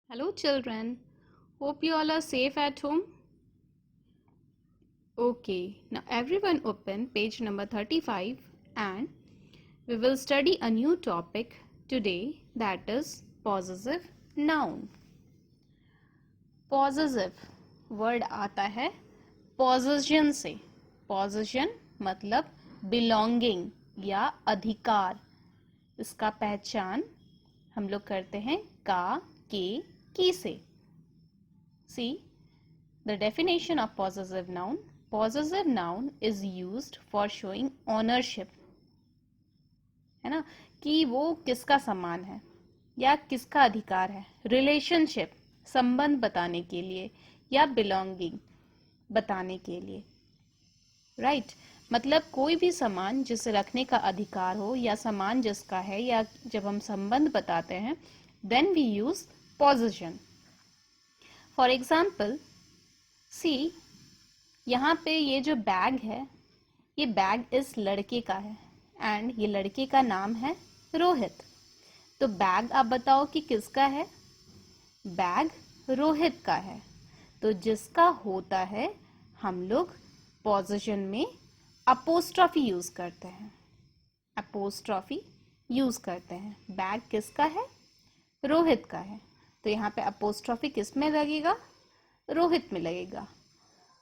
Hello children, hope you all are safe at home. Okay, now everyone open page number 35 and we will study a new topic today, that is possessive noun. Possessive word आता है possession से. Possession मतलब belonging या अधिकार. इसका पहचान हम लोग करते हैं का, के, की से. See the definition of possessive noun. Possessive noun is used for showing ownership. है ना, कि वो किसका समान है या किसका अधिकार है. रिलेशनशिप संबंध बताने के लिए या बिलोंगिंग बताने के लिए. राइट मतलब कोई भी सामान जिसे रखने का अधिकार हो या सामान जिसका है या जब हम संबंध बताते हैं then we use possession. For example see यहाँ पे ये जो बैग है ये बैग इस लड़के का है एंड ये लड़के का नाम है रोहित. तो बैग आप बताओ कि किसका है. बैग रोहित का है. तो जिसका होता है हम लोग पोजीशन में अपोस्ट्रॉफी यूज करते हैं. अपोस्ट्रॉफी यूज करते हैं. बैग किसका है. रोहित का है. तो यहाँ पे अपोस्ट्रॉफी किस में लगेगा. रोहित में लगेगा.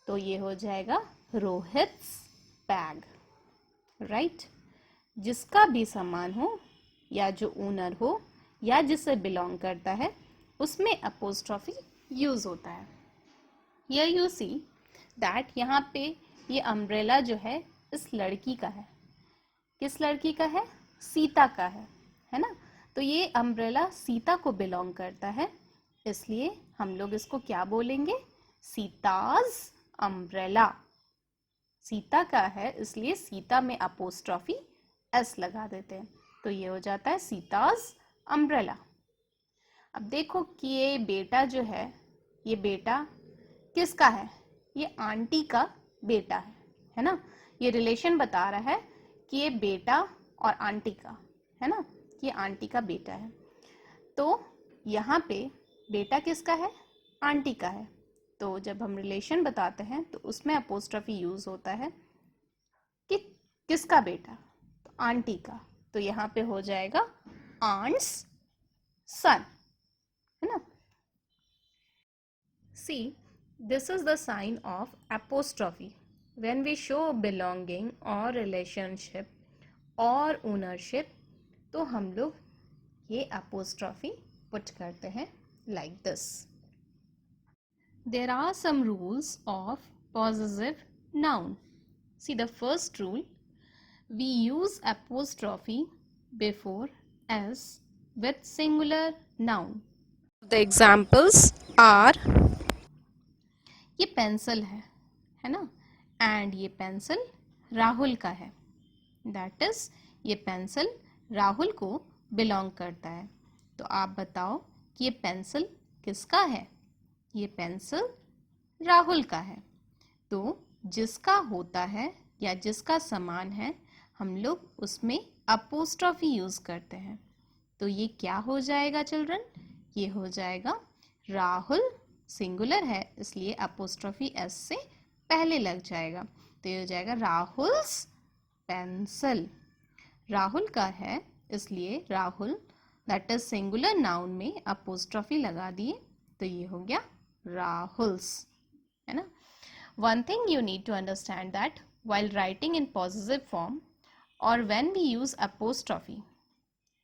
तो ये हो जाएगा रोहित्स बैग. राइट जिसका भी सामान हो या जो ओनर हो या जिससे बिलोंग करता है उसमें अपोस्ट्रॉफी यूज होता है. हियर यू सी दैट यहाँ पे ये अम्ब्रेला जो है इस लड़की का है. किस लड़की का है. सीता का है ना. तो ये अम्ब्रेला सीता को बिलोंग करता है इसलिए हम लोग इसको क्या बोलेंगे. सीताज अम्ब्रेला. सीता का है इसलिए सीता में अपोस्ट्रॉफी एस लगा देते हैं. तो ये हो जाता है सीताज अम्ब्रेला. अब देखो कि ये बेटा जो है बेटा किसका है. ये आंटी का बेटा है ना. ये रिलेशन बता रहा है कि ये बेटा और आंटी का है ना. ये आंटी का बेटा है. तो यहाँ पे बेटा किसका है. आंटी का है. तो जब हम रिलेशन बताते हैं तो उसमें अपोस्ट्रॉफी यूज होता है कि किसका बेटा. तो आंटी का. तो यहाँ पे हो जाएगा आंट्स सन है ना. See this is the sign of apostrophe when we show belonging और रिलेशनशिप और ओनरशिप. तो हम लोग ये अपोस्ट्रॉफी पुट करते हैं like this. There are some rules of possessive noun. See the first rule, we use apostrophe before s with singular noun. The examples are ये pencil है ना. एंड ये पेंसिल राहुल का है. दैट इज ये pencil Rahul को बिलोंग करता है. तो आप बताओ कि ये पेंसिल किसका है. ये पेंसिल राहुल का है. तो जिसका होता है या जिसका समान है हम लोग उसमें अपोस्ट्रॉफी यूज करते हैं. तो ये क्या हो जाएगा चिल्ड्रन. ये हो जाएगा राहुल. सिंगुलर है इसलिए अपोस्ट्रॉफी एस से पहले लग जाएगा. तो ये हो जाएगा राहुल्स पेंसिल. राहुल का है इसलिए Rahul that is singular noun में अपोस्ट्रॉफी लगा दिए. तो ये हो गया राहुल्स है ना. One thing you need to understand that while writing in possessive form or when we use apostrophe,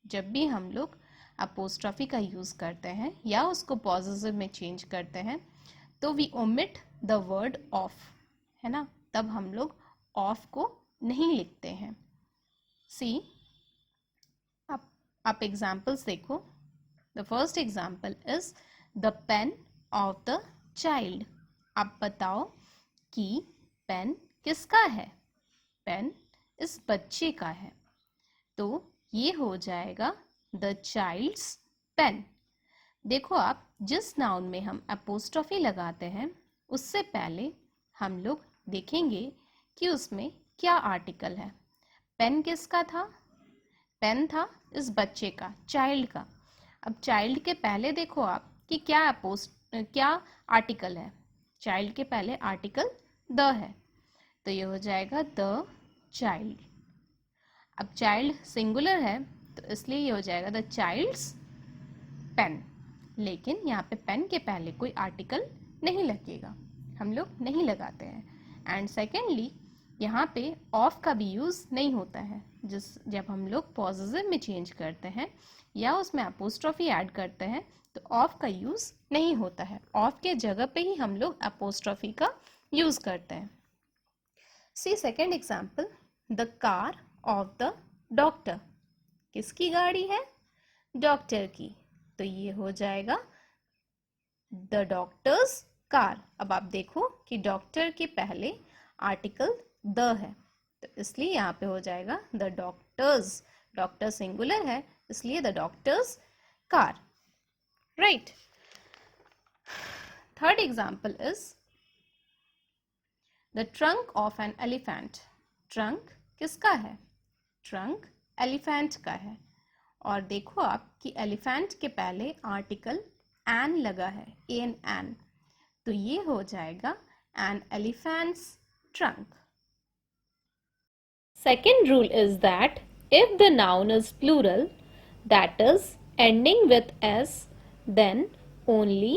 जब भी हम लोग अपोस्ट्रॉफी का यूज करते हैं या उसको पॉजिटिव में चेंज करते हैं तो we omit the word of है ना. तब हम लोग ऑफ को नहीं लिखते हैं. सी आप एग्जाम्पल्स देखो. The first example is the pain of the child. आप बताओ कि पेन किसका है. पेन इस बच्चे का है. तो ये हो जाएगा द चाइल्ड्स पेन. देखो आप जिस नाउन में हम अपोस्ट्रॉफी लगाते हैं उससे पहले हम लोग देखेंगे कि उसमें क्या आर्टिकल है. पेन किसका था. पेन था इस बच्चे का चाइल्ड का. अब चाइल्ड के पहले देखो आप कि क्या आर्टिकल है। चाइल्ड के पहले आर्टिकल द है, तो ये हो जाएगा द चाइल्ड। अब चाइल्ड सिंगुलर है तो इसलिए ये हो जाएगा द चाइल्ड्स पेन। लेकिन यहाँ पे पेन के पहले कोई आर्टिकल नहीं लगेगा, हम लोग नहीं लगाते हैं। एंड सेकेंडली यहाँ पे ऑफ का भी यूज़ नहीं होता है। जब हम लोग पॉजिटिव में चेंज करते हैं या उसमें अपोस्ट्रोफी ऐड करते हैं तो ऑफ का यूज़ नहीं होता है। ऑफ के जगह पे ही हम लोग अपोस्ट्रोफी का यूज़ करते हैं। See second example, the car of the doctor. किसकी गाड़ी है? डॉक्टर की, तो ये हो जाएगा द डॉक्टर्स कार। अब आप देखो कि डॉक्टर के पहले आर्टिकल द है, तो इसलिए यहाँ पे हो जाएगा द डॉक्टर्स। डॉक्टर सिंगुलर है इसलिए the doctors car, right. Third example is the trunk of an elephant. Trunk किसका है? ट्रंक एलिफेंट का है। और देखो आप कि एलिफेंट के पहले आर्टिकल एन लगा है, एन, तो ये हो जाएगा an elephant's trunk. Second rule is that if the noun is plural, that is ending with s, then only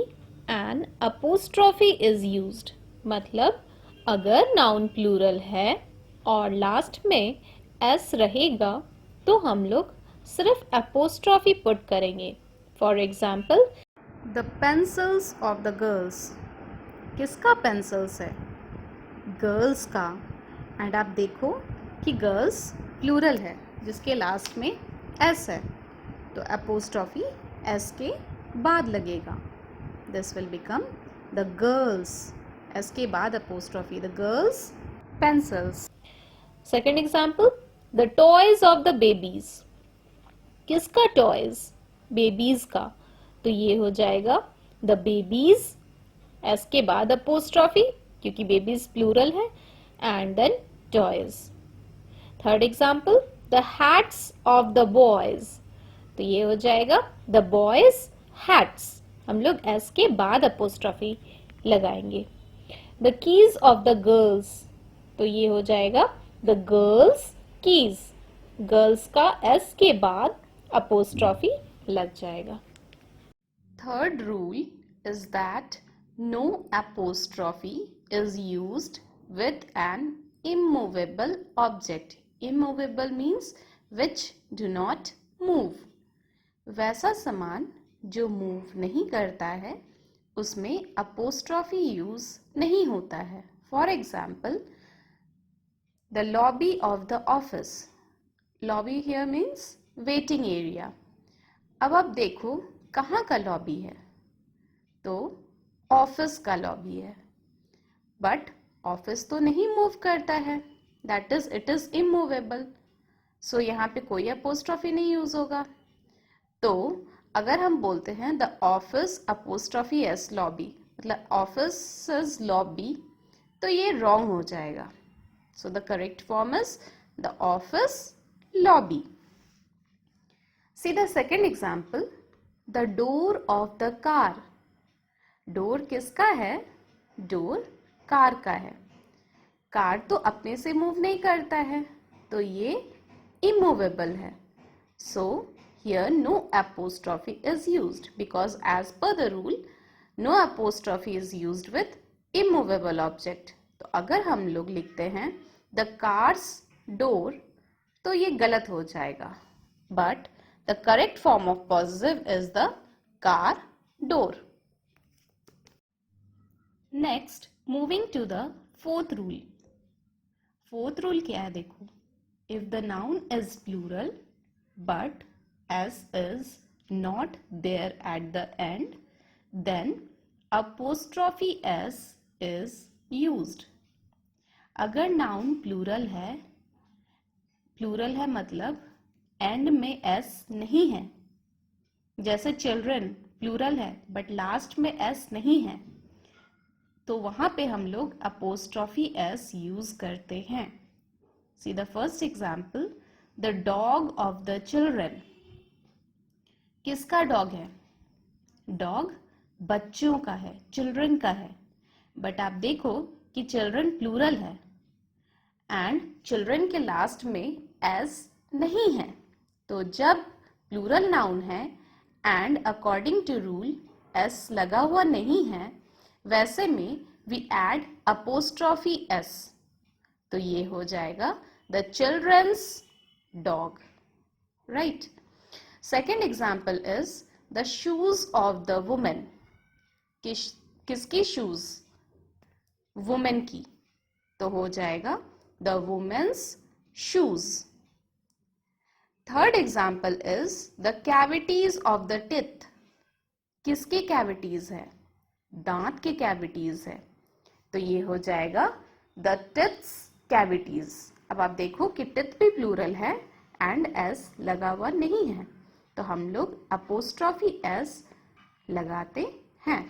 an apostrophe is used. मतलब अगर noun plural है और लास्ट में s रहेगा तो हम लोग सिर्फ apostrophe put करेंगे। For example, the pencils of the girls. किसका पेंसिल्स है? गर्ल्स का। एंड आप देखो कि गर्ल्स प्लूरल है जिसके लास्ट में एस है, तो अपोस्ट्रॉफी एस के बाद लगेगा। This will become the girls, S के बाद apostrophe, the girls pencils. Second example, the toys of the babies. किसका टॉयज? बेबीज का, तो ये हो जाएगा द बेबीज, एस के बाद अपोस्ट्रॉफी क्योंकि बेबीज प्लूरल है, and then toys. Third example, the hats of the boys, तो ये हो जाएगा द बॉयज हैट्स, हम लोग एस के बाद अपोस्ट्रॉफी लगाएंगे। The keys of the girls, तो ये हो जाएगा द गर्ल्स कीज, गर्ल्स का एस के बाद अपोस्ट्रॉफी लग जाएगा। Third rule is that no apostrophe is used with an immovable object. Immovable means which do not move. वैसा सामान जो मूव नहीं करता है उसमें apostrophe यूज नहीं होता है। For example, the lobby of the office. Lobby here means waiting area. अब आप देखो कहाँ का लॉबी है, तो ऑफिस का लॉबी है, बट ऑफिस तो नहीं मूव करता है, that is it is immovable, so यहाँ पे कोई अपोस्ट्रॉफी नहीं यूज होगा। तो अगर हम बोलते हैं the office apostrophe S lobby, मतलब ऑफिस लॉबी, तो ये रॉन्ग हो जाएगा। So the correct form is the office lobby. See the second example, the door of the car. Door किसका है? डोर कार का है। कार तो अपने से मूव नहीं करता है, तो ये इमूवेबल है। So here no apostrophe is used because as per the rule no apostrophe is used with immovable object. तो अगर हम लोग लिखते हैं the car's door तो ये गलत हो जाएगा, but the correct form of possessive is the car door. Next moving to the fourth rule. Fourth rule क्या है देखो, if the noun is plural but s is not there at the end then apostrophe s is used. अगर noun plural है मतलब end में s नहीं है, जैसे चिल्ड्रन प्लूरल है बट लास्ट में एस नहीं है, तो वहां पे हम लोग अपोस्ट्रॉफी एस यूज करते हैं। See the first example, the dog of the children. किसका डॉग है? डॉग बच्चों का है, चिल्ड्रन का है, बट आप देखो कि चिल्ड्रन प्लूरल है एंड चिल्ड्रन के लास्ट में एस नहीं है। तो जब प्लूरल नाउन है and according to rule s लगा हुआ नहीं है, वैसे में वी एड अपोस्ट्रॉफी एस, तो ये हो जाएगा the children's dog, right. Second example is the shoes of the women. किसकी शूज? वुमेन की, तो हो जाएगा the women's shoes. Third example is the cavities of the teeth. किसके कैविटीज है? दांत के कैविटीज है, तो ये हो जाएगा द टिथ्स कैविटीज। अब आप देखो कि टिथ भी प्लूरल है एंड एस लगा हुआ नहीं है, तो हम लोग अपोस्ट्रॉफी एस लगाते हैं।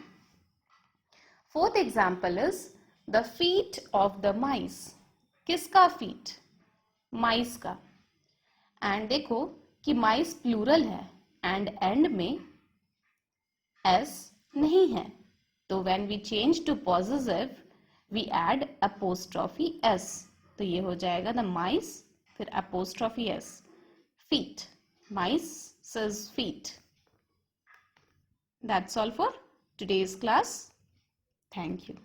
Fourth example is the feet of the mice. किसका फीट? माइस का। एंड देखो कि माइस प्लूरल है एंड एंड में एस नहीं है, तो when we change to possessive we add apostrophe s, तो ये हो जाएगा द माइस फिर apostrophe s, feet, mice's feet. That's all for today's class. Thank you.